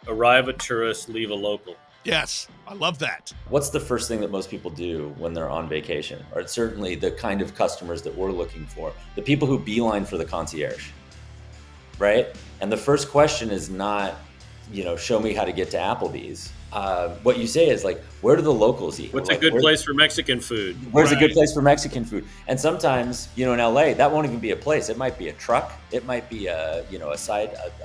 arrive a tourist, leave a local. Yes, I love that. What's the first thing that most people do when they're on vacation? Or it's certainly the kind of customers that we're looking for, the people who beeline for the concierge, right? And the first question is not, show me how to get to Applebee's. What you say is like, where do the locals eat? What's a good place for Mexican food? Where's a good place for Mexican food? And sometimes, in LA, that won't even be a place. It might be a truck. It might be a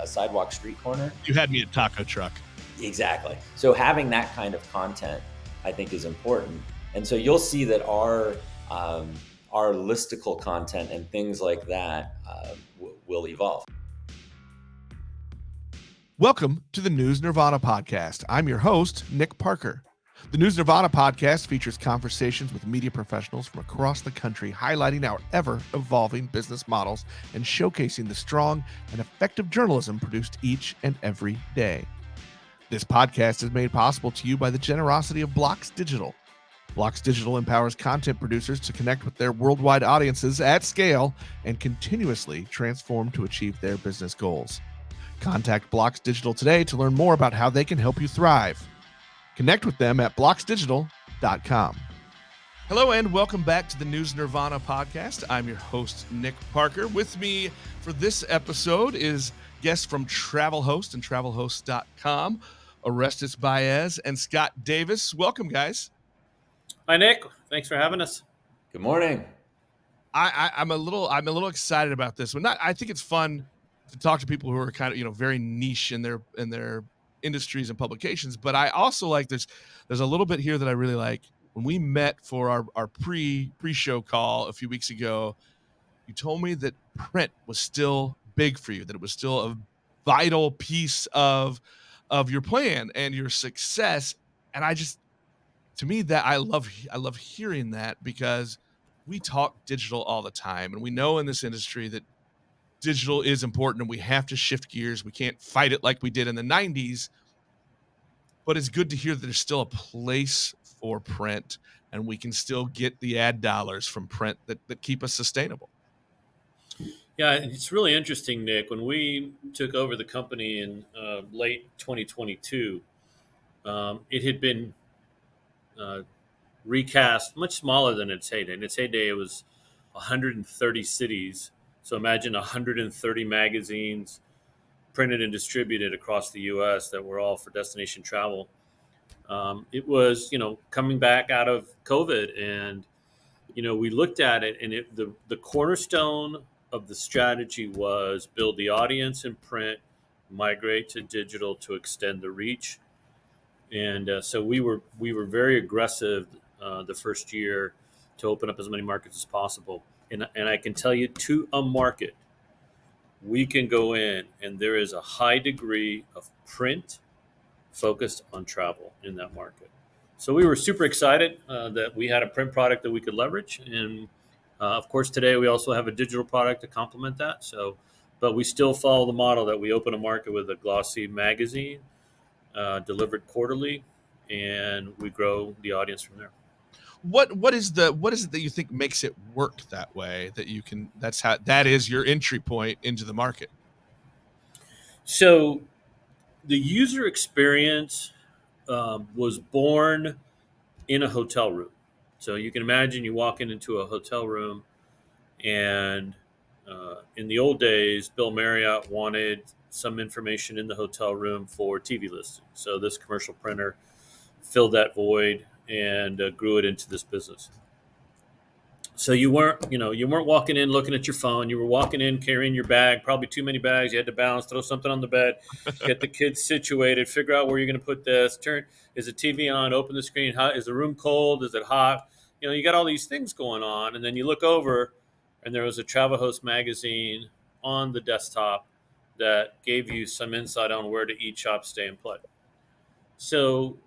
sidewalk street corner. You had me at taco truck. Exactly. So having that kind of content, I think, is important. And so you'll see that our listicle content and things like that will evolve. Welcome to the News Nirvana podcast. I'm your host, Nick Parker. The News Nirvana podcast features conversations with media professionals from across the country, highlighting our ever-evolving business models and showcasing the strong and effective journalism produced each and every day. This podcast is made possible to you by the generosity of Blocks Digital. Blocks Digital empowers content producers to connect with their worldwide audiences at scale and continuously transform to achieve their business goals. Contact Blocks Digital today to learn more about how they can help you thrive. Connect with them at blocksdigital.com. Hello and welcome back to the News Nirvana podcast. I'm your host, Nick Parker. With me for this episode is guests from TravelHost and TravelHost's.com, Orestes, Baez, and Scott Davis. Welcome, guys. Hi, Nick. Thanks for having us. Good morning. I'm a little excited about this one. I think it's fun to talk to people who are kind of very niche in their industries and publications. But I also like there's a little bit here that I really like. When we met for our pre-show call a few weeks ago, you told me that print was still big for you, that it was still a vital piece of your plan and your success. And to me, that I love hearing that, because we talk digital all the time, and we know in this industry that digital is important and we have to shift gears. We can't fight it like we did in the 90s, but it's good to hear that there's still a place for print and we can still get the ad dollars from print that keep us sustainable. Yeah, it's really interesting, Nick. When we took over the company in late 2022, it had been recast much smaller than its heyday. In its heyday, it was 130 cities. So imagine 130 magazines printed and distributed across the U.S. that were all for destination travel. It was, coming back out of COVID, and, we looked at it, and the cornerstone of the strategy was build the audience in print, migrate to digital to extend the reach. And so we were very aggressive the first year to open up as many markets as possible. And I can tell you, to a market, we can go in and there is a high degree of print focused on travel in that market. So we were super excited that we had a print product that we could leverage. And of course, today we also have a digital product to complement that. But we still follow the model that we open a market with a glossy magazine delivered quarterly, and we grow the audience from there. What is it that you think makes it work that way, that is your entry point into the market? So the user experience was born in a hotel room. So you can imagine you walk into a hotel room, and in the old days, Bill Marriott wanted some information in the hotel room for TV listings. So this commercial printer filled that void and grew it into this business. So you weren't walking in looking at your phone. You were walking in carrying your bag, probably too many bags. You had to balance, throw something on the bed, get the kids situated, figure out where you're going to put this. Is the TV on? Open the screen. Is the room cold? Is it hot? You got all these things going on, and then you look over, and there was a TravelHost magazine on the desktop that gave you some insight on where to eat, shop, stay, and play. So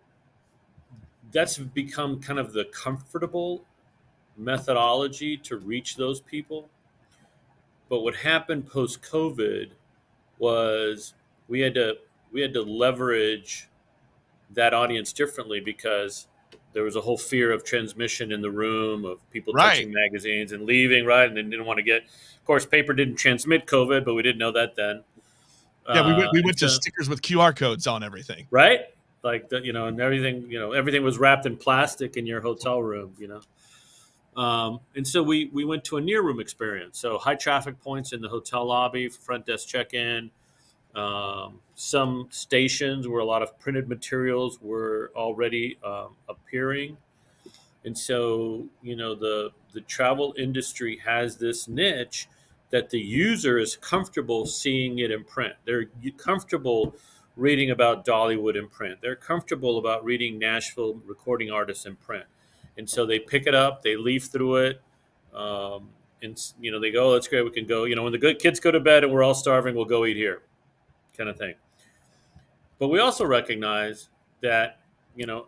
that's become kind of the comfortable methodology to reach those people. But what happened post-COVID was we had to leverage that audience differently, because there was a whole fear of transmission in the room, of people touching magazines and leaving, right? And they didn't want to of course, paper didn't transmit COVID, but we didn't know that then. Yeah, we went to So, stickers with QR codes on everything. right? Like and everything, everything was wrapped in plastic in your hotel room, and so we went to a near room experience. So high traffic points in the hotel lobby, front desk check-in, some stations where a lot of printed materials were already appearing. And so, the travel industry has this niche that the user is comfortable seeing it in print. They're comfortable reading about Dollywood in print. They're comfortable about reading Nashville recording artists in print. And so they pick it up, they leaf through it, and they go, "Oh, that's great. We can go. When the good kids go to bed and we're all starving, we'll go eat here," kind of thing. But we also recognize that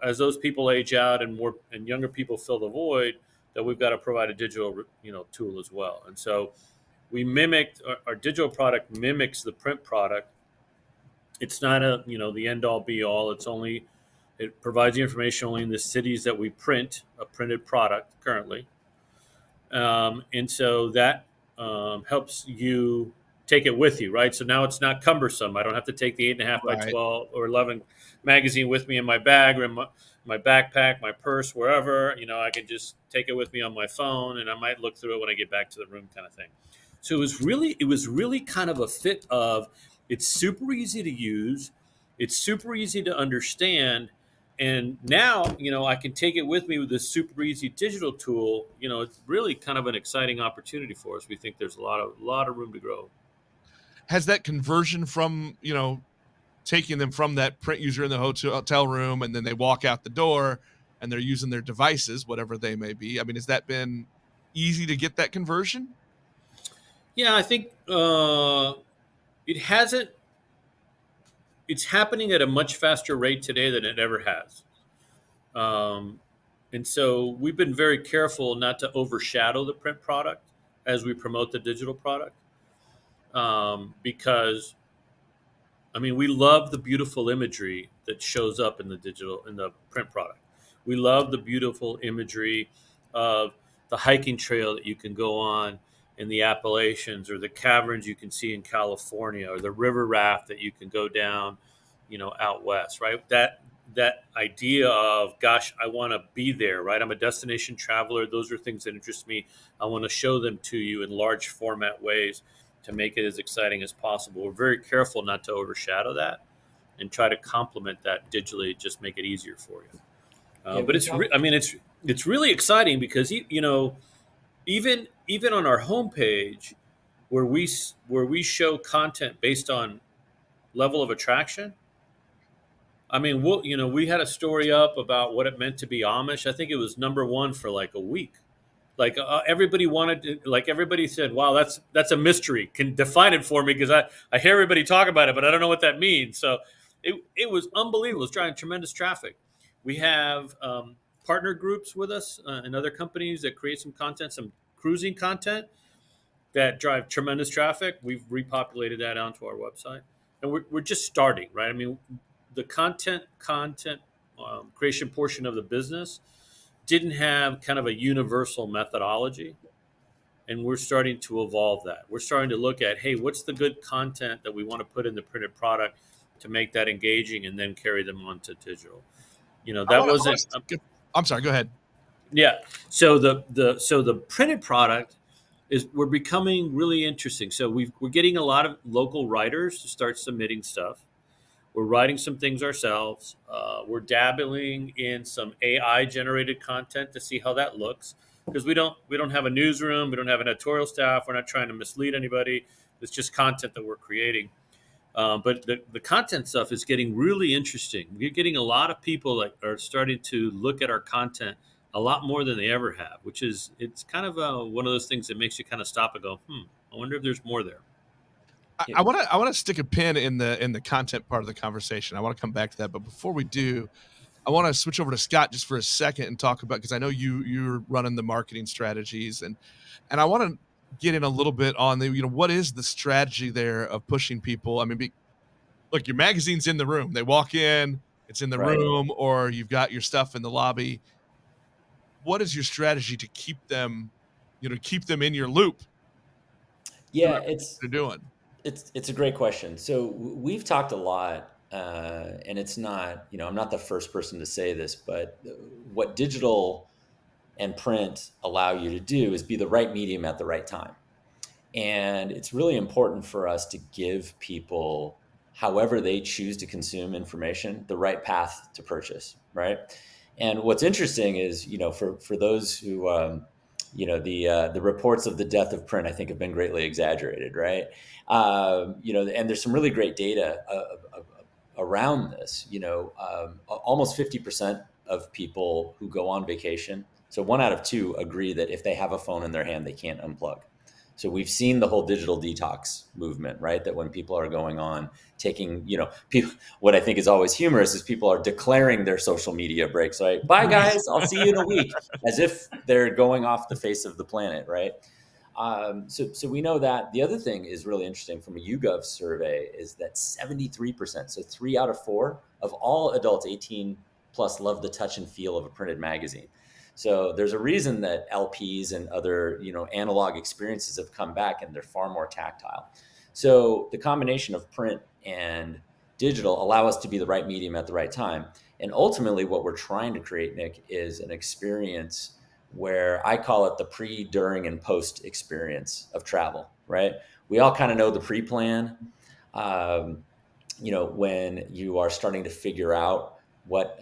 as those people age out and younger people fill the void, that we've got to provide a digital tool as well. And so we mimicked our digital product mimics the print product. It's not the end all be all. It provides the information only in the cities that we print a printed product currently. And so that helps you take it with you, right? So now it's not cumbersome. I don't have to take the 8.5 by Right. 12 or 11 magazine with me in my bag or in my backpack, my purse, wherever. I can just take it with me on my phone, and I might look through it when I get back to the room, kind of thing. So it was really kind of a fit of, it's super easy to use, it's super easy to understand, and now, I can take it with me with this super easy digital tool. It's really kind of an exciting opportunity for us. We think there's a lot of room to grow. Has that conversion from, taking them from that print user in the hotel room and then they walk out the door and they're using their devices, whatever they may be. I mean, has that been easy to get that conversion? Yeah, I think it hasn't. It's happening at a much faster rate today than it ever has. And so we've been very careful not to overshadow the print product as we promote the digital product, because we love the beautiful imagery that shows up in the print product. We love the beautiful imagery of the hiking trail that you can go on in the Appalachians, or the caverns you can see in California, or the river raft that you can go down, out west, right? That idea of, gosh, I want to be there, right? I'm a destination traveler. Those are things that interest me. I want to show them to you in large format ways to make it as exciting as possible. We're very careful not to overshadow that and try to complement that digitally, just make it easier for you. But it's really exciting because even on our homepage, where we show content based on level of attraction. We had a story up about what it meant to be Amish. I think it was number one for like a week. Like everybody wanted to, like everybody said, "Wow, that's a mystery. Can define it for me, because I hear everybody talk about it, but I don't know what that means." So it was unbelievable. It's driving tremendous traffic. We have partner groups with us and other companies that create some content, some cruising content that drive tremendous traffic. We've repopulated that onto our website, and we're just starting, right? The content creation portion of the business didn't have kind of a universal methodology, and we're starting to evolve that. We're starting to look at, hey, what's the good content that we want to put in the printed product to make that engaging, and then carry them on to digital. I'm sorry, go ahead. Yeah. So the printed product we're becoming really interesting. So we're getting a lot of local writers to start submitting stuff. We're writing some things ourselves. We're dabbling in some AI generated content to see how that looks, because we don't have a newsroom, we don't have an editorial staff. We're not trying to mislead anybody. It's just content that we're creating. But the content stuff is getting really interesting. We're getting a lot of people that are starting to look at our content a lot more than they ever have, it's kind of one of those things that makes you kind of stop and go, I wonder if there's more there. I want to stick a pin in the content part of the conversation. I want to come back to that, but before we do, I want to switch over to Scott just for a second and talk about, because I know you're running the marketing strategies, and I want to get in a little bit on what is the strategy there of pushing people. Look, your magazine's in the room. They walk in, it's in the room, or you've got your stuff in the lobby. What is your strategy to keep them in your loop? Yeah, they're doing. It's a great question. So we've talked a lot, and it's not, I'm not the first person to say this, but what digital and print allow you to do is be the right medium at the right time. And it's really important for us to give people, however they choose to consume information, the right path to purchase, right? And what's interesting is, for those who, the reports of the death of print, I think, have been greatly exaggerated, right? And there's some really great data around this. Almost 50% of people who go on vacation, so 1 out of 2 agree that if they have a phone in their hand, they can't unplug. So we've seen the whole digital detox movement, right? That when people are going on taking, people, what I think is always humorous is people are declaring their social media breaks, right? Bye Right. guys, I'll see you in a week, as if they're going off the face of the planet, right? So we know that. The other thing is really interesting from a YouGov survey is that 73%, so 3 out of 4 of all adults 18 plus love the touch and feel of a printed magazine. So there's a reason that LPs and other, analog experiences have come back, and they're far more tactile. So the combination of print and digital allow us to be the right medium at the right time. And ultimately what we're trying to create, Nick, is an experience where I call it the pre, during, and post experience of travel, right? We all kind of know the pre-plan. When you are starting to figure out what,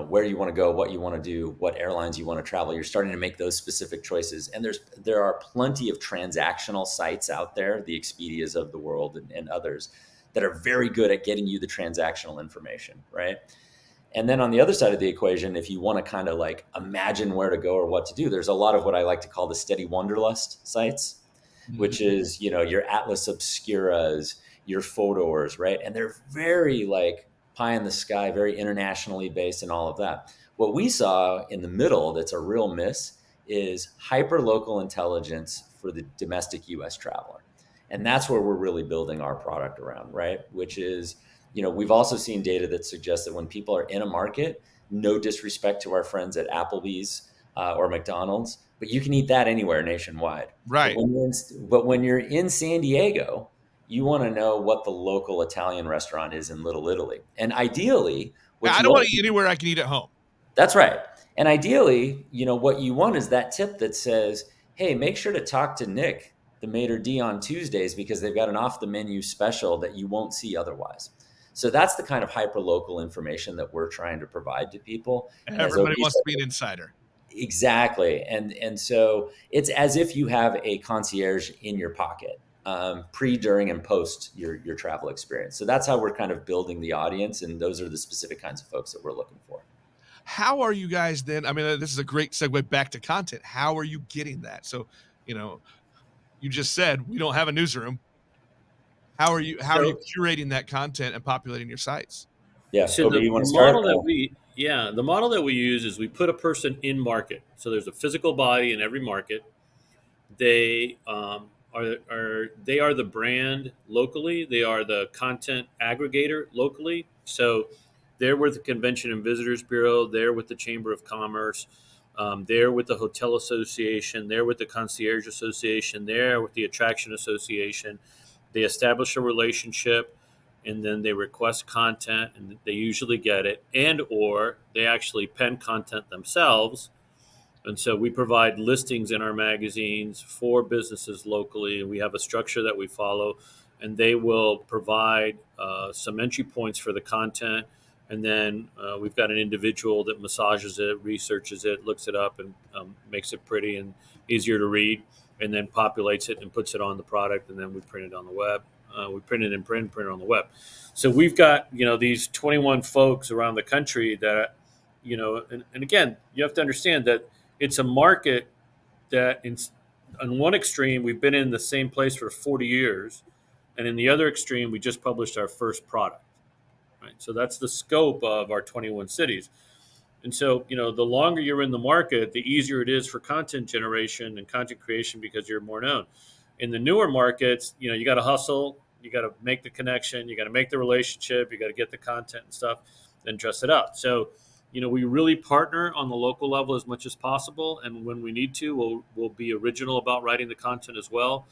where you want to go, what you want to do, what airlines you want to travel, you're starting to make those specific choices. And there are plenty of transactional sites out there, the Expedias of the world and others, that are very good at getting you the transactional information, right? And then on the other side of the equation, if you want to kind of like imagine where to go or what to do, there's a lot of what I like to call the steady wanderlust sites, which is, your Atlas Obscuras, your Fodors, right? And they're very like pie in the sky, very internationally based and all of that. What we saw in the middle that's a real miss is hyper local intelligence for the domestic US traveler. And that's where we're really building our product around, right? Which is, we've also seen data that suggests that when people are in a market, no disrespect to our friends at Applebee's or McDonald's, but you can eat that anywhere nationwide. Right. But when you're in San Diego, you want to know what the local Italian restaurant is in Little Italy. And ideally, I don't want to eat anywhere I can eat at home. that's right. And ideally, what you want is that tip that says, hey, make sure to talk to Nick, the maitre d' on Tuesdays, because they've got an off the menu special that you won't see otherwise. So that's the kind of hyper local information that we're trying to provide to people. And everybody wants to be an insider. Exactly. And so it's as if you have a concierge in your pocket, pre, during, and post your travel experience. So that's how we're kind of building the audience. And those are the specific kinds of folks that we're looking for. How are you guys then? I mean, this is a great segue back to content. How are you getting that? So, you just said we don't have a newsroom. How are you curating that content and populating your sites? Yeah. So you want to the start? model that we use is we put a person in market. So there's a physical body in every market. They are the brand locally. They are the content aggregator locally. So they're with the Convention and Visitors Bureau. They're with the Chamber of Commerce. They're with the Hotel Association. They're with the Concierge Association. They're with the Attraction Association. They establish a relationship, and then they request content, and they usually get it, and or they actually pen content themselves. And so we provide listings in our magazines for businesses locally, and we have a structure that we follow, and they will provide some entry points for the content. And then we've got an individual that massages it, researches it, looks it up, and makes it pretty and easier to read, and then populates it and puts it on the product, and then we print it on the web. We print it in print it on the web. So we've got, these 21 folks around the country that, and again, you have to understand that it's a market that on one extreme, we've been in the same place for 40 years. And in the other extreme, we just published our first product. Right? So that's the scope of our 21 cities. And so, the longer you're in the market, the easier it is for content generation and content creation because you're more known. In the newer markets, you got to hustle, you got to make the connection, you got to make the relationship, you got to get the content and stuff, then dress it up. So, we really partner on the local level as much as possible. And when we need to, we'll be original about writing the content as well.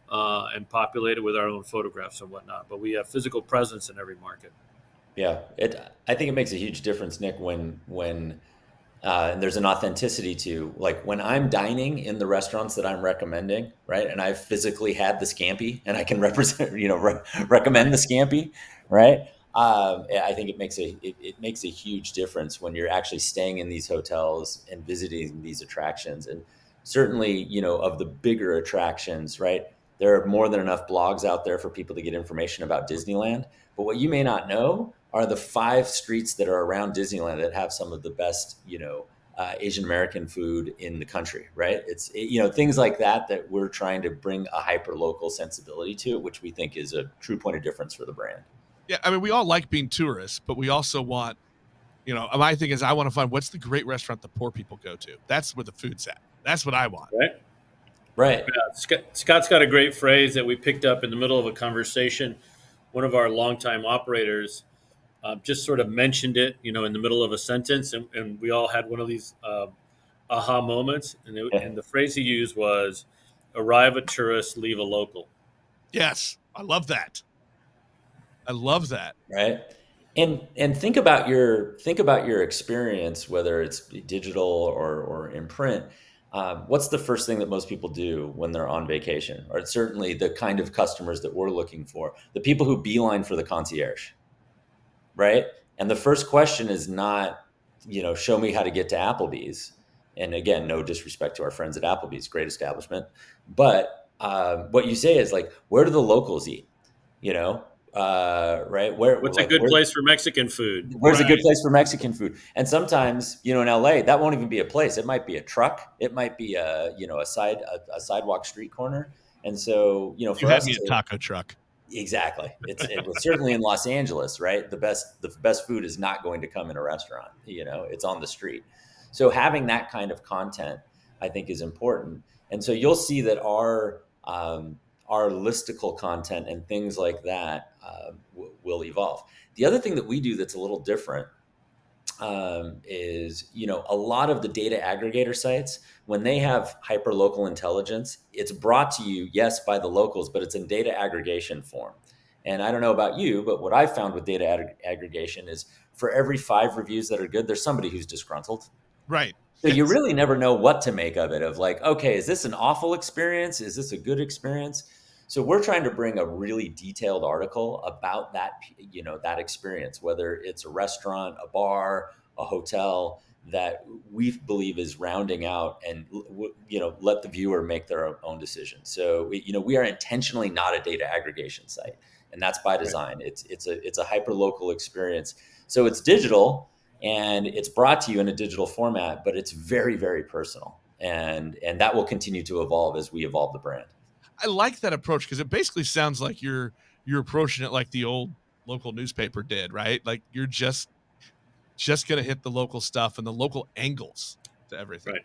and populate it with our own photographs and whatnot. But we have physical presence in every market. Yeah, I think it makes a huge difference, Nick, when and there's an authenticity to, like, when I'm dining in the restaurants that I'm recommending, right? And I've physically had the scampi, and I can represent, recommend the scampi, right? I think it makes a huge difference when you're actually staying in these hotels and visiting these attractions. And certainly, of the bigger attractions, right? There are more than enough blogs out there for people to get information about Disneyland. But what you may not know are the 5 streets that are around Disneyland that have some of the best, Asian American food in the country, right? Things like that we're trying to bring a hyper local sensibility to, which we think is a true point of difference for the brand. Yeah, I mean, we all like being tourists, but we also want, my thing is I want to find what's the great restaurant the poor people go to. That's where the food's at. That's what I want. Right. Scott's got a great phrase that we picked up in the middle of a conversation. One of our longtime operators just sort of mentioned it, in the middle of a sentence, and we all had one of these aha moments. And the phrase he used was, "Arrive a tourist, leave a local." Yes, I love that. I love that. Right. And think about your experience, whether it's digital or in print. What's the first thing that most people do when they're on vacation? Or it's certainly the kind of customers that we're looking for, the people who beeline for the concierge, right? And the first question is not, show me how to get to Applebee's. And again, no disrespect to our friends at Applebee's, great establishment. But what you say is like, where do the locals eat? Right? What's a good place for Mexican food? Where's a good place for Mexican food? And sometimes, in LA, that won't even be a place. It might be a truck. It might be a sidewalk street corner. And so, for you had us, me a taco truck. Exactly. It was certainly in Los Angeles, right? The best food is not going to come in a restaurant. It's on the street. So having that kind of content, I think, is important. And so you'll see that our listicle content and things like that will evolve. The other thing that we do that's a little different is, a lot of the data aggregator sites, when they have hyper local intelligence, it's brought to you, yes, by the locals, but it's in data aggregation form. And I don't know about you, but what I've found with data aggregation is for every 5 reviews that are good, there's somebody who's disgruntled. Right. So you really never know what to make of it, of like, okay, is this an awful experience? Is this a good experience? So we're trying to bring a really detailed article about that, that experience, whether it's a restaurant, a bar, a hotel, that we believe is rounding out and, let the viewer make their own decision. So, we are intentionally not a data aggregation site, and that's by design. Right. It's a hyper local experience. So it's digital and it's brought to you in a digital format, but it's very, very personal. And that will continue to evolve as we evolve the brand. I like that approach because it basically sounds like you're approaching it like the old local newspaper did, right? Like you're just going to hit the local stuff and the local angles to everything. Right.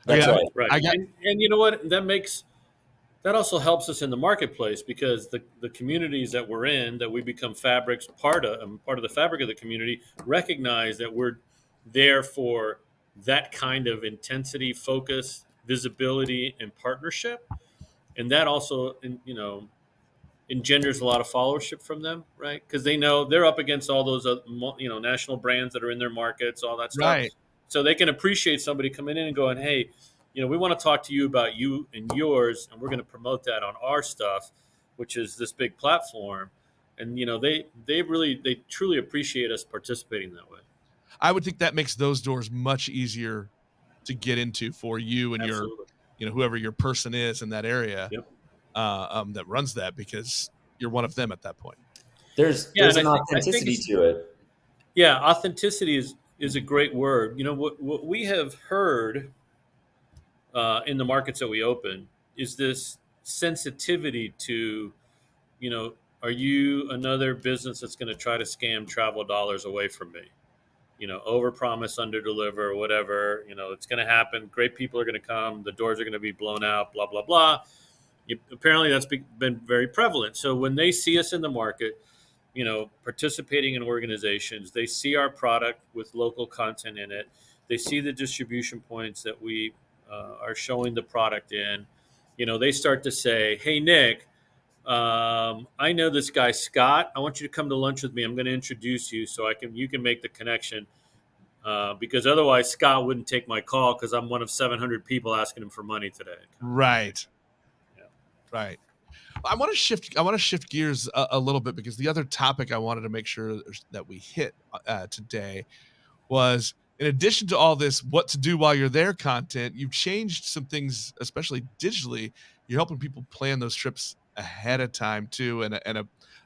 That's right. And you know what? That also helps us in the marketplace because the communities that we're in, that we become part of the fabric of the community, recognize that we're there for that kind of intensity, focus, visibility, and partnership. And that also, engenders a lot of followership from them, right? Because they know they're up against all those, national brands that are in their markets, all that stuff. Right. So they can appreciate somebody coming in and going, "Hey, we want to talk to you about you and yours, and we're going to promote that on our stuff, which is this big platform." And they truly appreciate us participating that way. I would think that makes those doors much easier to get into for you and Absolutely. your, whoever your person is in that area. Yep. That runs that because you're one of them at that point. There's an authenticity to it. Yeah, authenticity is a great word. What we have heard in the markets that we open is this sensitivity to, are you another business that's going to try to scam travel dollars away from me? Overpromise, underdeliver, whatever. It's going to happen. Great people are going to come. The doors are going to be blown out. Blah blah blah. Apparently, that's been very prevalent. So when they see us in the market, participating in organizations, they see our product with local content in it. They see the distribution points that we are showing the product in. they start to say, "Hey, Nick, I know this guy Scott. I want you to come to lunch with me. I'm going to introduce you so you can make the connection." Because otherwise Scott wouldn't take my call because I'm one of 700 people asking him for money today. Right. Yeah. Right. I want to shift gears a little bit, because the other topic I wanted to make sure that we hit today was, in addition to all this what to do while you're there content, you've changed some things, especially digitally. You're helping people plan those trips ahead of time too. I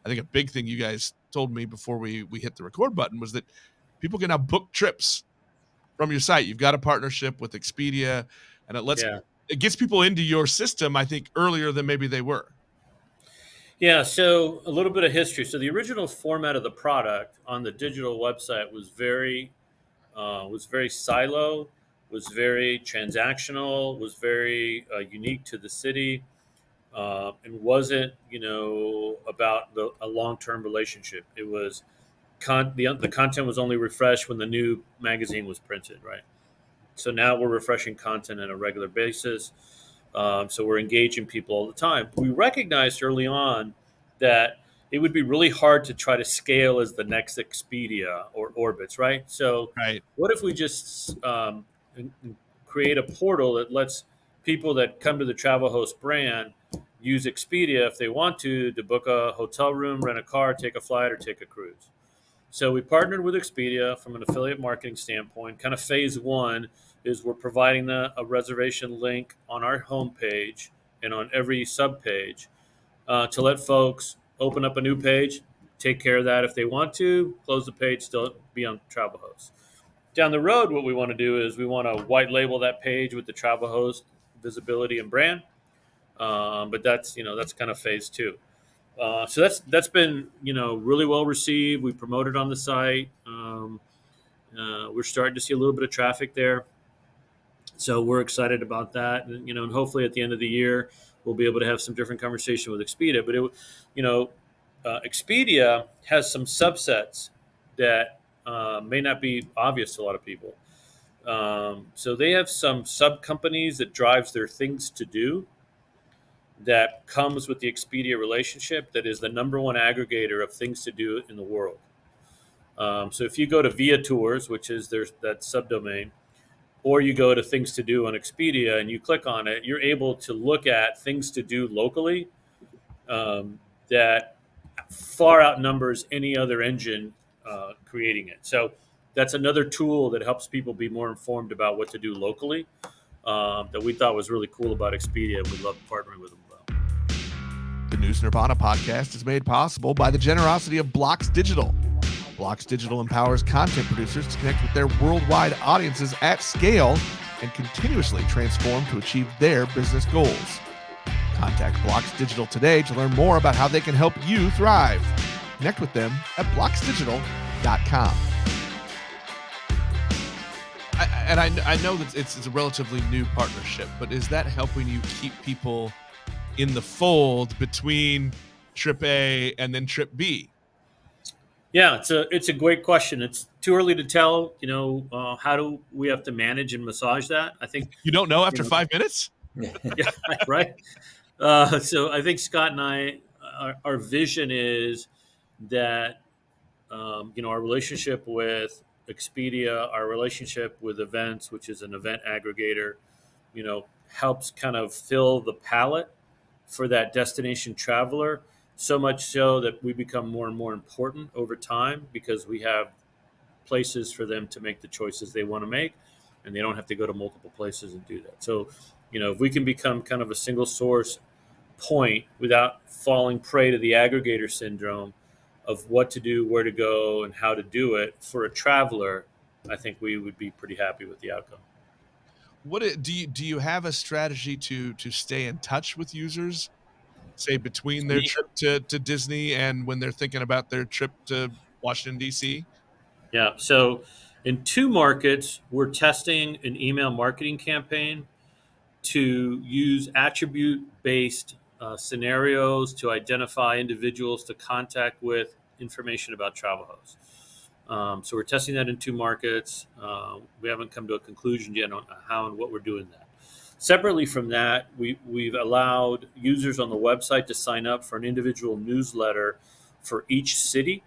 think a big thing you guys told me before we hit the record button was that people can now book trips from your site. You've got a partnership with Expedia, and Yeah. it gets people into your system, I think, earlier than maybe they were. Yeah. So a little bit of history. So the original format of the product on the digital website was very silo, was very transactional, was very unique to the city, and wasn't about a long term relationship. It was the content was only refreshed when the new magazine was printed, right? So now we're refreshing content on a regular basis. So we're engaging people all the time. We recognized early on that it would be really hard to try to scale as the next Expedia or Orbitz, right? So Right. what if we just create a portal that lets people that come to the TravelHost brand use Expedia if they want to book a hotel room, rent a car, take a flight, or take a cruise. So we partnered with Expedia from an affiliate marketing standpoint. Kind of phase one is we're providing a reservation link on our homepage and on every subpage to let folks open up a new page, take care of that if they want to, close the page, still be on TravelHost. Down the road, what we want to do is we want to white label that page with the TravelHost visibility and brand. But that's kind of phase two. So that's been really well received. We promoted on the site. We're starting to see a little bit of traffic there, so we're excited about that. And hopefully at the end of the year we'll be able to have some different conversation with Expedia. But Expedia has some subsets that may not be obvious to a lot of people. So they have some sub companies that drives their things to do that comes with the Expedia relationship, that is the number one aggregator of things to do in the world. So if you go to Via Tours, which is that subdomain, or you go to things to do on Expedia and you click on it, you're able to look at things to do locally that far outnumbers any other engine creating it. So that's another tool that helps people be more informed about what to do locally, that we thought was really cool about Expedia. We love partnering with them. The News Nirvana podcast is made possible by the generosity of Blocks Digital. Blocks Digital empowers content producers to connect with their worldwide audiences at scale and continuously transform to achieve their business goals. Contact Blocks Digital today to learn more about how they can help you thrive. Connect with them at blocksdigital.com. I know that it's a relatively new partnership, but is that helping you keep people in the fold between trip A and then trip B? Yeah, it's a great question. It's too early to tell. How do we have to manage and massage that? I think You don't know after 5 minutes? yeah, right. So I think Scott and I, our vision is that our relationship with Expedia, our relationship with Events, which is an event aggregator, helps kind of fill the palette for that destination traveler, so much so that we become more and more important over time because we have places for them to make the choices they want to make, and they don't have to go to multiple places and do that. So, if we can become kind of a single source point without falling prey to the aggregator syndrome of what to do, where to go, and how to do it for a traveler, I think we would be pretty happy with the outcome. Do you have a strategy to stay in touch with users, say between their trip to Disney and when they're thinking about their trip to Washington, D.C.? Yeah. So in 2 markets, we're testing an email marketing campaign to use attribute-based scenarios to identify individuals to contact with information about TravelHost. So we're testing that in 2 markets. We haven't come to a conclusion yet on how and what we're doing that. Separately from that, we've allowed users on the website to sign up for an individual newsletter for each city.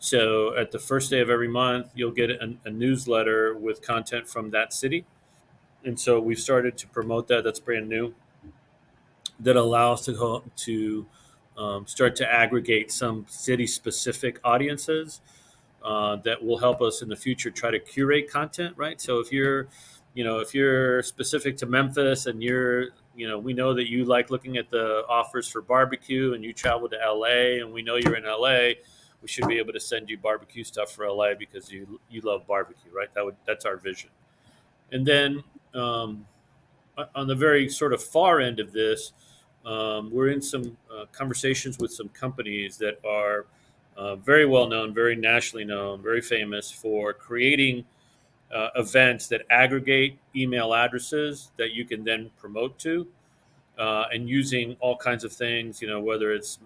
So at the first day of every month, you'll get a newsletter with content from that city. And so we've started to promote that. That's brand new. That allows to start to aggregate some city-specific audiences that will help us in the future try to curate content, right? So if you're specific to Memphis and we know that you like looking at the offers for barbecue and you travel to LA and we know you're in LA, we should be able to send you barbecue stuff for LA because you love barbecue, right? That's our vision. And then on the very sort of far end of this, we're in some conversations with some companies that are very well known, very nationally known, very famous for creating events that aggregate email addresses that you can then promote to, and using all kinds of things, whether it's,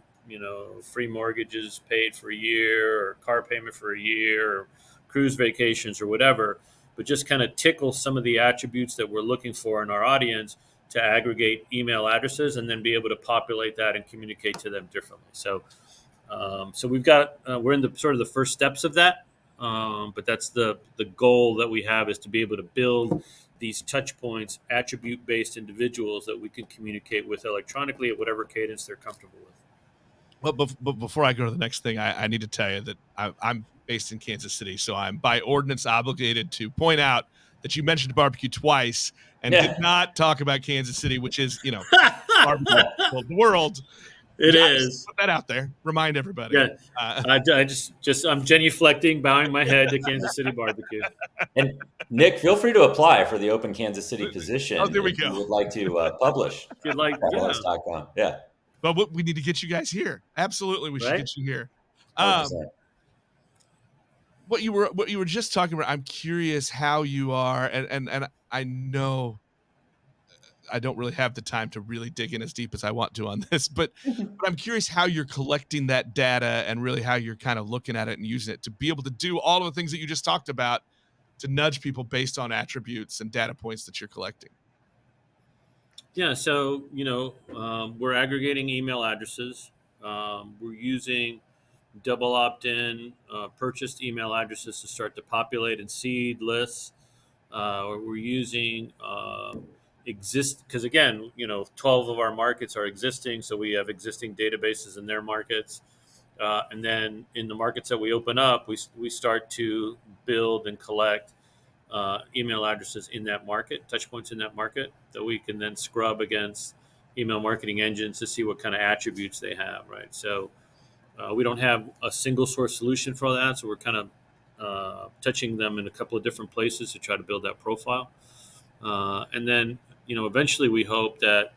free mortgages paid for a year or car payment for a year or cruise vacations or whatever, but just kind of tickle some of the attributes that we're looking for in our audience to aggregate email addresses and then be able to populate that and communicate to them differently. So we're in the sort of the first steps of that, but that's the goal that we have, is to be able to build these touch points, attribute based individuals that we can communicate with electronically at whatever cadence they're comfortable with. Well, but before I go to the next thing, I need to tell you that I'm based in Kansas City, so I'm by ordinance obligated to point out that you mentioned barbecue twice and did not talk about Kansas City, which is, barbecue of the world. It Just is. put that out there. Remind everybody. Yeah, I just I'm genuflecting, bowing my head to Kansas City barbecue. And Nick, feel free to apply for the open Kansas City position. Oh, there we if go. you would like to publish. If you'd like, TravelHost.com. Yeah. But we need to get you guys here. Absolutely, we should get you here. 100%. What you were just talking about, I'm curious how you are, and I know I don't really have the time to really dig in as deep as I want to on this, but I'm curious how you're collecting that data and really how you're kind of looking at it and using it to be able to do all of the things that you just talked about to nudge people based on attributes and data points that you're collecting. Yeah, so we're aggregating email addresses. We're using double opt-in purchased email addresses to start to populate and seed lists. We're using because again, 12 of our markets are existing, so we have existing databases in their markets, and then in the markets that we open up, we start to build and collect email addresses in that market, touch points in that market, that we can then scrub against email marketing engines to see what kind of attributes they have, right? So we don't have a single source solution for that, so we're kind of touching them in a couple of different places to try to build that profile. And then, eventually we hope that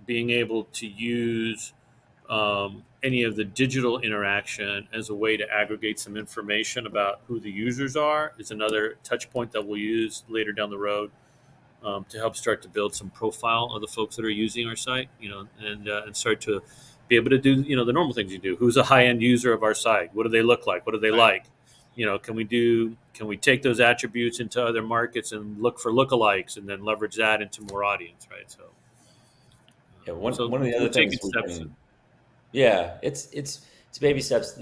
being able to use any of the digital interaction as a way to aggregate some information about who the users are is another touch point that we'll use later down the road to help start to build some profile of the folks that are using our site, and start to be able to do, the normal things you do. Who's a high-end user of our site? What do they look like? What do they like? Can we take those attributes into other markets and look for lookalikes and then leverage that into more audience, right? So, yeah, one of the other things it's baby steps.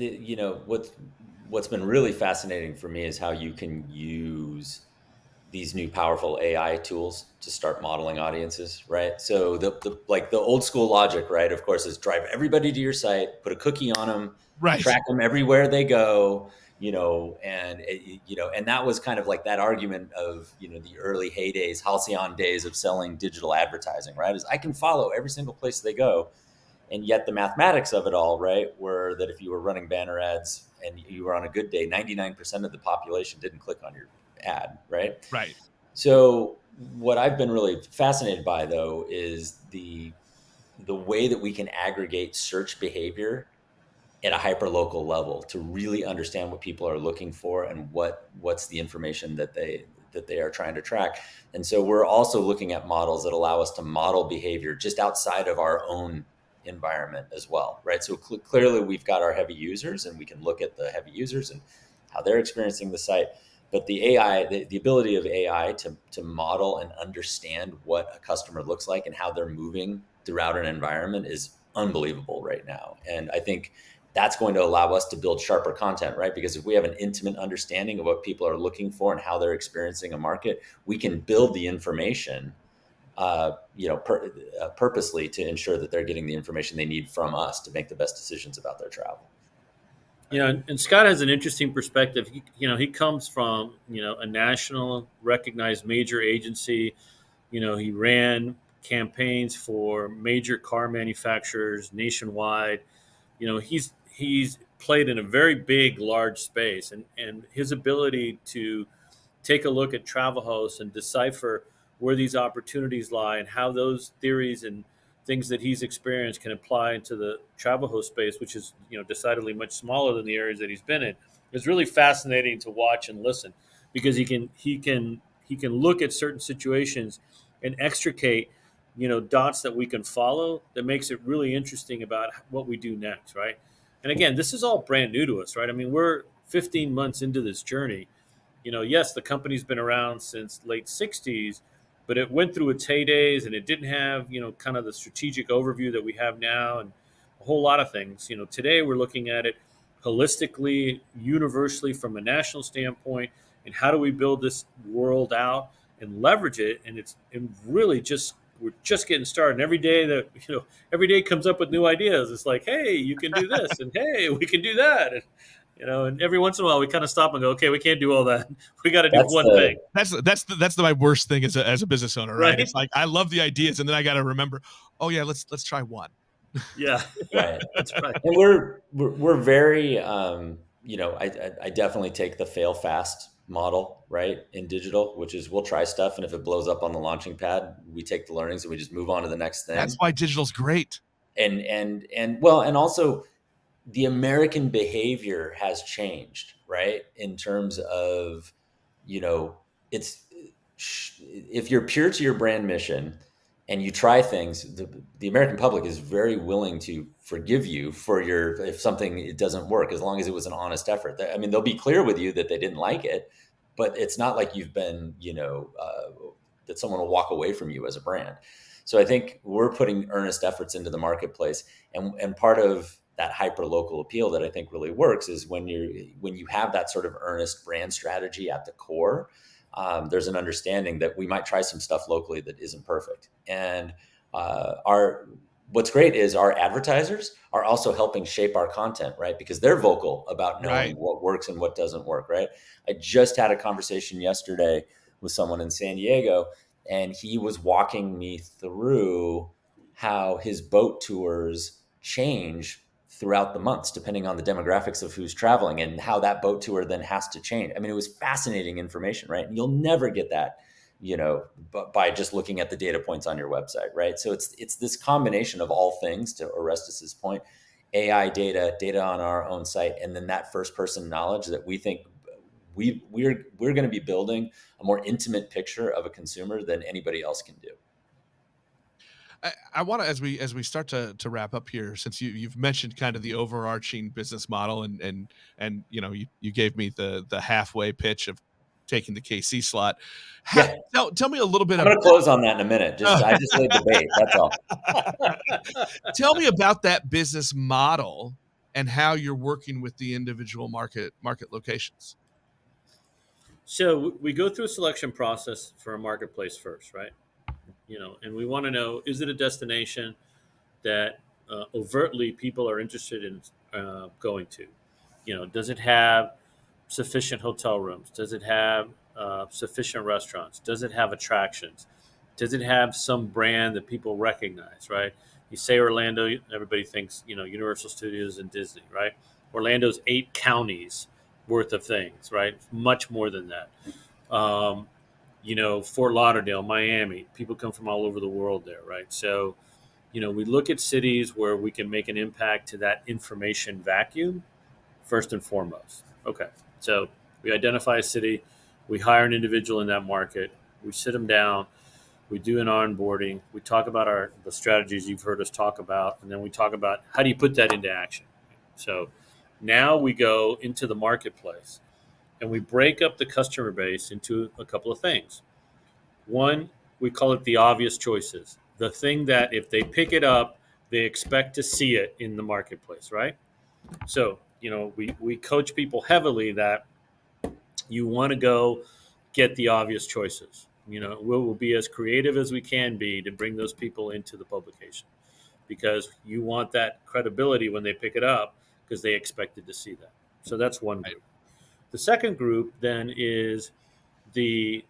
What's been really fascinating for me is how you can use these new powerful AI tools to start modeling audiences, right? So the old school logic, right, of course, is drive everybody to your site, put a cookie on them, right, track them everywhere they go, and that was kind of like that argument of, the early heydays, halcyon days of selling digital advertising, right? Is I can follow every single place they go. And yet the mathematics of it all, right, were that if you were running banner ads and you were on a good day, 99% of the population didn't click on your ad, right? Right. So what I've been really fascinated by, though, is the way that we can aggregate search behavior at a hyperlocal level to really understand what people are looking for and what's the information that they are trying to track. And so we're also looking at models that allow us to model behavior just outside of our own environment as well, right? So clearly we've got our heavy users and we can look at the heavy users and how they're experiencing the site. But the AI, the ability of AI to model and understand what a customer looks like and how they're moving throughout an environment is unbelievable right now. And I think that's going to allow us to build sharper content, right? Because if we have an intimate understanding of what people are looking for and how they're experiencing a market, we can build the information, purposely to ensure that they're getting the information they need from us to make the best decisions about their travel. And Scott has an interesting perspective. He comes from, a national recognized major agency. He ran campaigns for major car manufacturers nationwide. He's played in a very big, large space, and his ability to take a look at travel hosts and decipher where these opportunities lie and how those theories and things that he's experienced can apply into the travel host space, which is decidedly much smaller than the areas that he's been in, is really fascinating to watch and listen, because he can look at certain situations and extricate dots that we can follow that makes it really interesting about what we do next, right? And again, this is all brand new to us, right? I mean, we're 15 months into this journey. Yes, the company's been around since late 60s, but it went through its heydays and it didn't have, kind of the strategic overview that we have now and a whole lot of things. Today we're looking at it holistically, universally from a national standpoint, and how do we build this world out and leverage it? And really we're just getting started. And every day comes up with new ideas. It's like, hey, you can do this, and hey, we can do that. And every once in a while we kind of stop and go, okay, we can't do all that. We got to do one thing. That's my worst thing as a business owner, right? It's like I love the ideas, and then I got to remember, oh yeah, let's try one. Yeah, right. That's right. And we're very, I definitely take the fail fast model, right, in digital, which is we'll try stuff, and if it blows up on the launching pad, we take the learnings and we just move on to the next thing. That's why digital's great. And also the American behavior has changed, right? In terms of, it's if you're pure to your brand mission and you try things, the American public is very willing to forgive you for if something it doesn't work, as long as it was an honest effort. I mean, they'll be clear with you that they didn't like it, but it's not like you've been, that someone will walk away from you as a brand. So I think we're putting earnest efforts into the marketplace, and part of that hyper local appeal that I think really works is when you have that sort of earnest brand strategy at the core. There's an understanding that we might try some stuff locally that isn't perfect. And what's great is our advertisers are also helping shape our content, right? Because they're vocal about knowing what works and what doesn't work, right? I just had a conversation yesterday with someone in San Diego, and he was walking me through how his boat tours change throughout the months, depending on the demographics of who's traveling and how that boat tour then has to change. I mean, it was fascinating information, right? And you'll never get that, by just looking at the data points on your website, right? So it's this combination of all things, to Orestes' point, AI data on our own site, and then that first person knowledge that we think we're going to be building a more intimate picture of a consumer than anybody else can do. I want to, as we start to wrap up here, since you've mentioned kind of the overarching business model, and you gave me the halfway pitch of taking the KC slot. Tell me a little bit. I'm going to close on that in a minute. I just laid the bait. That's all. Tell me about that business model and how you're working with the individual market locations. So we go through a selection process for a marketplace first, right? And we want to know, is it a destination that overtly people are interested in going to? Does it have sufficient hotel rooms? Does it have sufficient restaurants? Does it have attractions? Does it have some brand that people recognize, right? You say Orlando, everybody thinks, Universal Studios and Disney, right? Orlando's 8 counties worth of things, right? Much more than that. Fort Lauderdale, Miami, people come from all over the world there, right? So, we look at cities where we can make an impact to that information vacuum first and foremost. Okay. So we identify a city, we hire an individual in that market, we sit them down, we do an onboarding, we talk about the strategies you've heard us talk about, and then we talk about how do you put that into action. So now we go into the marketplace And we break up the customer base into a couple of things. One, we call it the obvious choices. The thing that if they pick it up, they expect to see it in the marketplace, right? So, we coach people heavily that you want to go get the obvious choices. We'll be as creative as we can be to bring those people into the publication because you want that credibility when they pick it up because they expected to see that. So that's one group. The second group then is the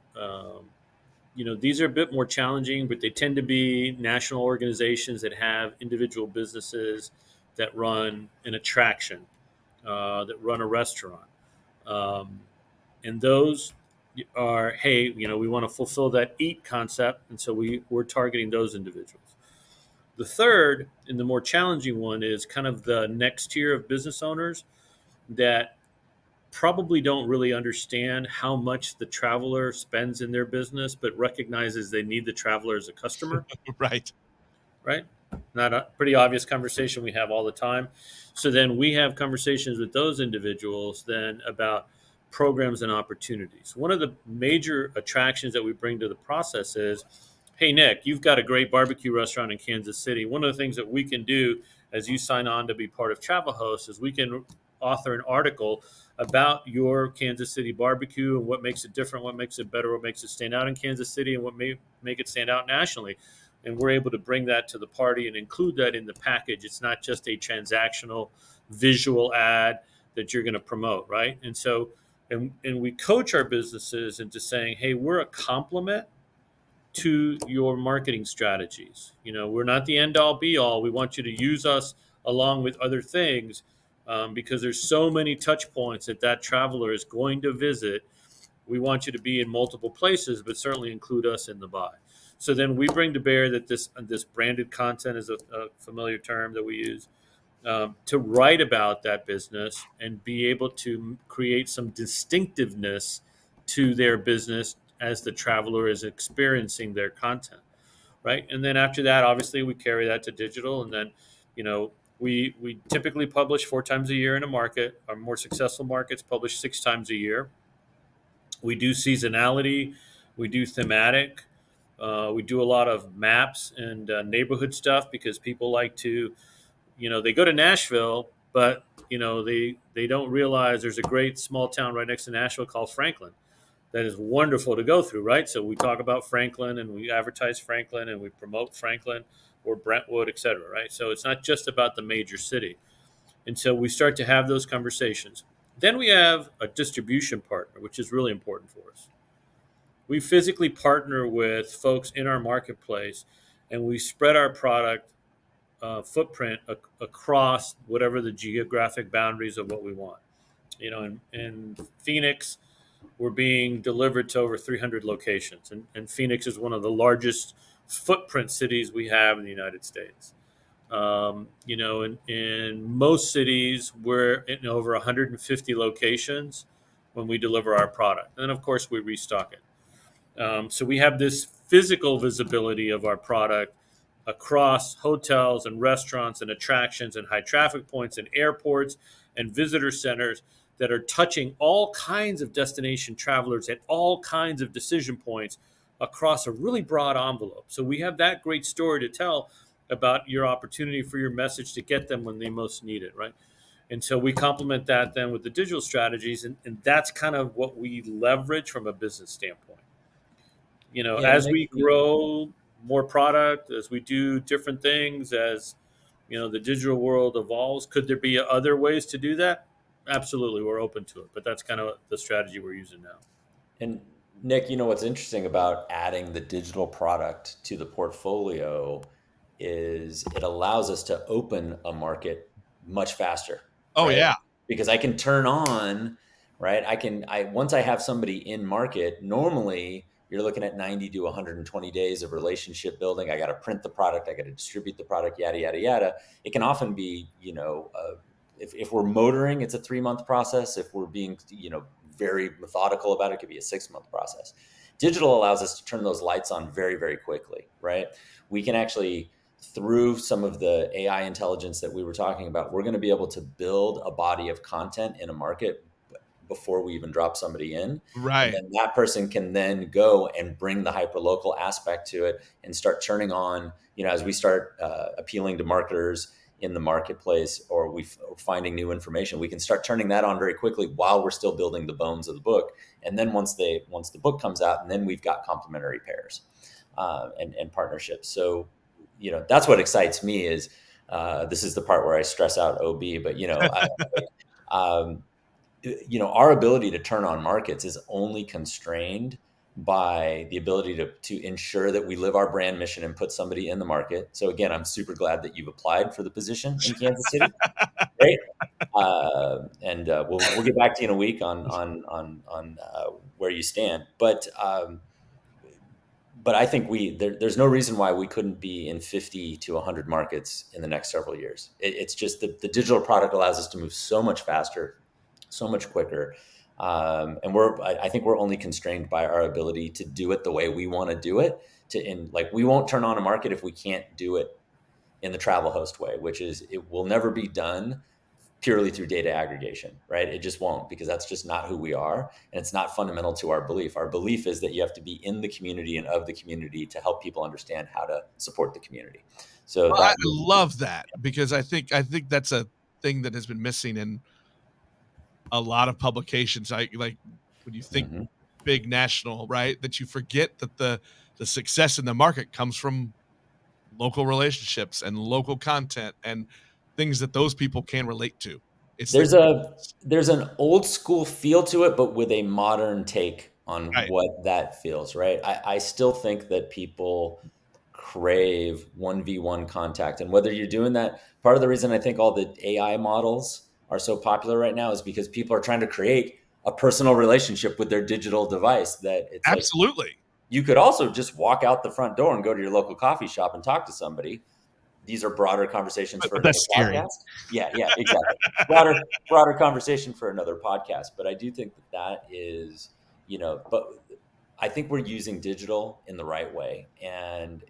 these are a bit more challenging, but they tend to be national organizations that have individual businesses that run an attraction, that run a restaurant. Um, and those are, hey, we want to fulfill that eat concept. And so we're targeting those individuals. The third and the more challenging one is kind of the next tier of business owners that probably don't really understand how much the traveler spends in their business, but recognizes they need the traveler as a customer. Right. Right? Not a pretty obvious conversation we have all the time. So then we have conversations with those individuals then about programs and opportunities. One of the major attractions that we bring to the process is, hey, Nick, you've got a great barbecue restaurant in Kansas City. One of the things that we can do as you sign on to be part of TravelHost is we can author an article about your Kansas City barbecue and what makes it different, what makes it better, what makes it stand out in Kansas City, and what may make it stand out nationally. And we're able to bring that to the party and include that in the package. It's not just a transactional visual ad that you're going to promote, right? And so, and we coach our businesses into saying, hey, we're a complement to your marketing strategies. We're not the end all be all. We want you to use us along with other things because there's so many touch points that traveler is going to visit. We want you to be in multiple places, but certainly include us in the buy. So then we bring to bear that this branded content is a familiar term that we use to write about that business and be able to create some distinctiveness to their business as the traveler is experiencing their content, right? And then after that, obviously, we carry that to digital, and then, we typically publish 4 times a year in a market. Our more successful markets publish 6 times a year. We do seasonality, we do thematic, we do a lot of maps and neighborhood stuff because people like to, they go to Nashville, but they don't realize there's a great small town right next to Nashville called Franklin that is wonderful to go through, right? So we talk about Franklin and we advertise Franklin and we promote Franklin or Brentwood, et cetera, right? So it's not just about the major city. And so we start to have those conversations. Then we have a distribution partner, which is really important for us. We physically partner with folks in our marketplace and we spread our product footprint across whatever the geographic boundaries of what we want. In Phoenix, we're being delivered to over 300 locations. And Phoenix is one of the largest footprint cities we have in the United States. In most cities, we're in over 150 locations when we deliver our product. And then, of course, we restock it. So we have this physical visibility of our product across hotels and restaurants and attractions and high traffic points and airports and visitor centers that are touching all kinds of destination travelers at all kinds of decision points across a really broad envelope. So we have that great story to tell about your opportunity for your message to get them when they most need it, right? And so we complement that then with the digital strategies, and that's kind of what we leverage from a business standpoint. As we grow more product, as we do different things, as the digital world evolves, could there be other ways to do that? Absolutely, we're open to it, but that's kind of the strategy we're using now. And Nick, what's interesting about adding the digital product to the portfolio is it allows us to open a market much faster. Oh, right? yeah. Because I can turn on, right? Once I have somebody in market, normally you're looking at 90 to 120 days of relationship building. I got to print the product. I got to distribute the product, yada, yada, yada. It can often be, if we're motoring, it's a 3-month process. If we're being, very methodical about it, it could be a 6-month process. Digital allows us to turn those lights on very, very quickly, right? We can actually, through some of the AI intelligence that we were talking about, we're going to be able to build a body of content in a market before we even drop somebody in. And Right. then that person can then go and bring the hyper-local aspect to it and start turning on, as we start appealing to marketers in the marketplace, or finding new information, we can start turning that on very quickly while we're still building the bones of the book. And then once the book comes out, and then we've got complementary pairs and partnerships. So, that's what excites me is this is the part where I stress out OB, but our ability to turn on markets is only constrained by the ability to ensure that we live our brand mission and put somebody in the market. So again, I'm super glad that you've applied for the position in Kansas City. Great. And we'll get back to you in a week on where you stand. But I think there's no reason why we couldn't be in 50 to 100 markets in the next several years. It's just the digital product allows us to move so much faster, so much quicker. And I think we're only constrained by our ability to do it the way we want to do it. We won't turn on a market if we can't do it in the TravelHost way, which is it will never be done purely through data aggregation, right? It just won't, because that's just not who we are. And it's not fundamental to our belief. Our belief is that you have to be in the community and of the community to help people understand how to support the community. So I love that, because I think that's a thing that has been missing in a lot of publications. Like when you think big national, right, that you forget that the success in the market comes from local relationships and local content and things that those people can relate to. There's an old school feel to it, but with a modern take on Right. what that feels, right? I still think that people crave 1v1 contact. And whether you're doing that, part of the reason I think all the AI models are so popular right now is because people are trying to create a personal relationship with their digital device, that it's absolutely. Like, you could also just walk out the front door and go to your local coffee shop and talk to somebody. These are broader conversations for another podcast. Yeah, exactly. broader conversation for another podcast. But I do think that is, but I think we're using digital in the right way and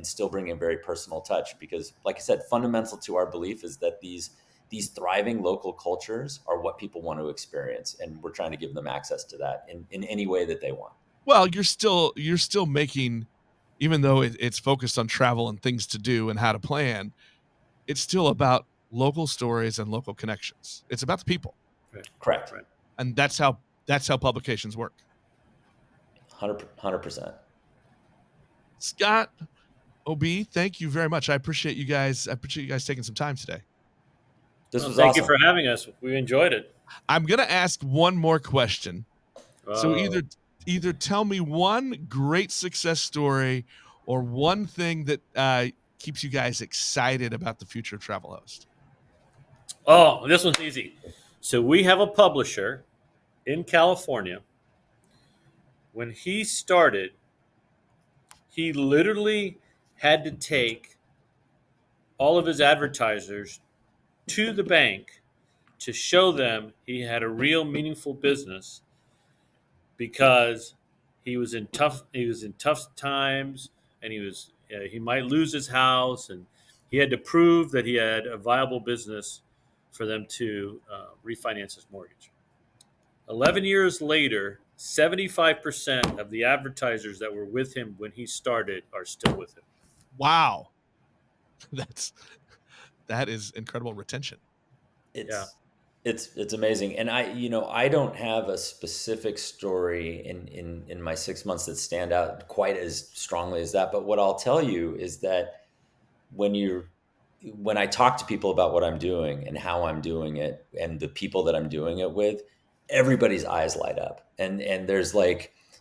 still bringing a very personal touch, because like I said, fundamental to our belief is that these thriving local cultures are what people want to experience. And we're trying to give them access to that in any way that they want. Well, you're still making, even though it's focused on travel and things to do and how to plan, it's still about local stories and local connections. It's about the people. Right. Correct. Right. And that's how publications work. 100%. Scott, OB, thank you very much. I appreciate you guys taking some time today. This was thank awesome. you for having us. We enjoyed it. I'm going to ask one more question. So either tell me one great success story or one thing that keeps you guys excited about the future of TravelHost. Oh, this one's easy. So we have a publisher in California. When he started, he literally had to take all of his advertisers to the bank to show them he had a real meaningful business, because he was in tough times, and he might lose his house, and he had to prove that he had a viable business for them to refinance his mortgage. 11 years later, 75% of the advertisers that were with him when he started are still with him. Wow. That is incredible retention. It's amazing. And I don't have a specific story in my 6 months that stand out quite as strongly as that. But what I'll tell you is that when I talk to people about what I'm doing and how I'm doing it and the people that I'm doing it with, everybody's eyes light up. And there's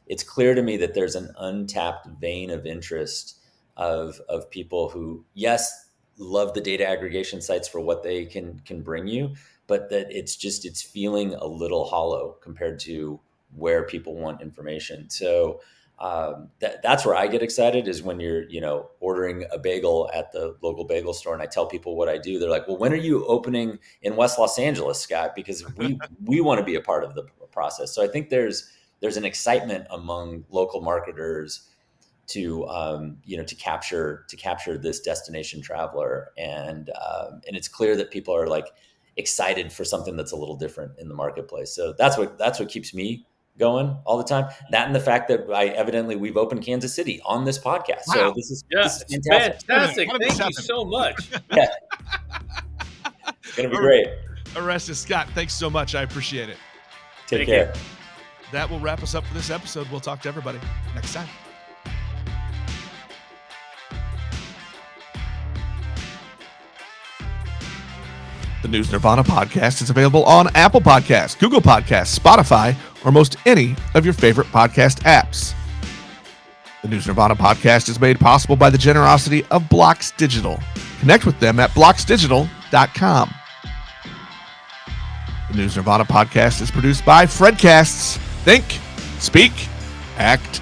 it's clear to me that there's an untapped vein of interest of people who, yes, love the data aggregation sites for what they can bring you, but that it's feeling a little hollow compared to where people want information. So that's where I get excited, is when you're, ordering a bagel at the local bagel store and I tell people what I do. They're like, well, when are you opening in West Los Angeles, Scott? Because we want to be a part of the process. So I think there's an excitement among local marketers to capture this destination traveler. And it's clear that people are excited for something that's a little different in the marketplace. So that's what keeps me going all the time. That and the fact that we've opened Kansas City on this podcast. Wow. So this is it's fantastic. fantastic. Thank you so much. Yeah. It's going to be great. Orestes, Scott, thanks so much. I appreciate it. Take care. That will wrap us up for this episode. We'll talk to everybody next time. The News Nirvana podcast is available on Apple Podcasts, Google Podcasts, Spotify, or most any of your favorite podcast apps. The News Nirvana podcast is made possible by the generosity of Blocks Digital. Connect with them at blocksdigital.com. The News Nirvana podcast is produced by Fredcasts. Think, speak, act,